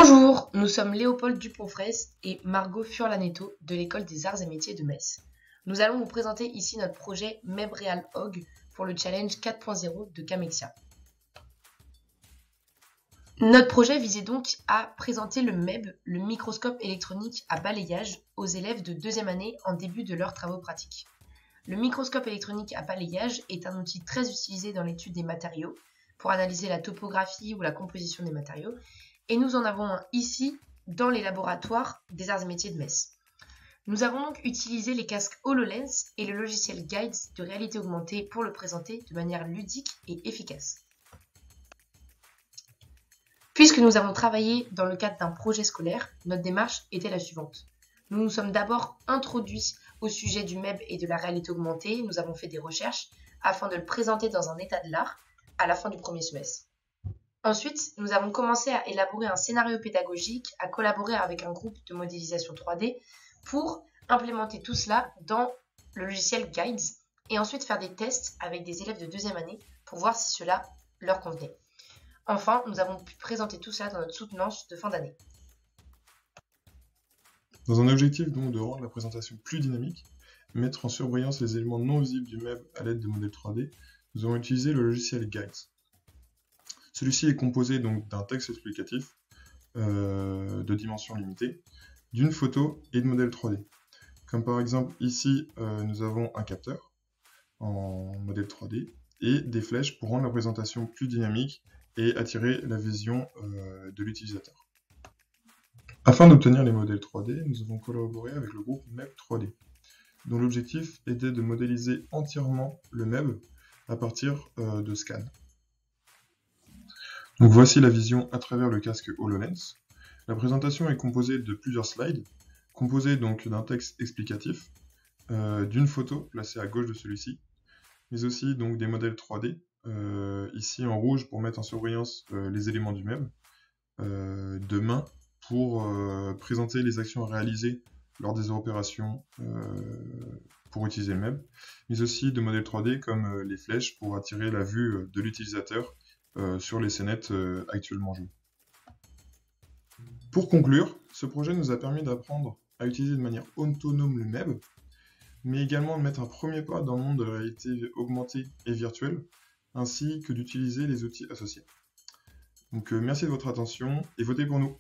Bonjour, nous sommes Léopold Dupont-Fraisse et Margot Furlanetto de l'École des Arts et Métiers de Metz. Nous allons vous présenter ici notre projet MEB-RealHog pour le challenge 4.0 de Camexia. Notre projet visait donc à présenter le MEB, le microscope électronique à balayage, aux élèves de deuxième année en début de leurs travaux pratiques. Le microscope électronique à balayage est un outil très utilisé dans l'étude des matériaux pour analyser la topographie ou la composition des matériaux. Et nous en avons un ici dans les laboratoires des arts et métiers de Metz. Nous avons donc utilisé les casques HoloLens et le logiciel Guides de réalité augmentée pour le présenter de manière ludique et efficace. Puisque nous avons travaillé dans le cadre d'un projet scolaire, notre démarche était la suivante. Nous nous sommes d'abord introduits au sujet du MEB et de la réalité augmentée. Nous avons fait des recherches afin de le présenter dans un état de l'art à la fin du premier semestre. Ensuite, nous avons commencé à élaborer un scénario pédagogique, à collaborer avec un groupe de modélisation 3D pour implémenter tout cela dans le logiciel Guides et ensuite faire des tests avec des élèves de deuxième année pour voir si cela leur convenait. Enfin, nous avons pu présenter tout cela dans notre soutenance de fin d'année. Dans un objectif donc de rendre la présentation plus dynamique, mettre en surbrillance les éléments non visibles du MEB à l'aide de modèles 3D, nous avons utilisé le logiciel Guides. Celui-ci est composé donc d'un texte explicatif de dimension limitée, d'une photo et de modèles 3D. Comme par exemple ici, nous avons un capteur en modèle 3D et des flèches pour rendre la présentation plus dynamique et attirer la vision de l'utilisateur. Afin d'obtenir les modèles 3D, nous avons collaboré avec le groupe MEB 3D, dont l'objectif était de modéliser entièrement le MEB à partir de scans. Donc voici la vision à travers le casque HoloLens. La présentation est composée de plusieurs slides, composés donc d'un texte explicatif, d'une photo placée à gauche de celui-ci, mais aussi donc des modèles 3D, ici en rouge pour mettre en surbrillance les éléments du MEB, de main pour présenter les actions à réaliser lors des opérations pour utiliser le MEB, mais aussi de modèles 3D comme les flèches pour attirer la vue de l'utilisateur sur les scénettes actuellement jouées. Pour conclure, ce projet nous a permis d'apprendre à utiliser de manière autonome le MEB, mais également de mettre un premier pas dans le monde de la réalité augmentée et virtuelle, ainsi que d'utiliser les outils associés. Donc merci de votre attention et votez pour nous.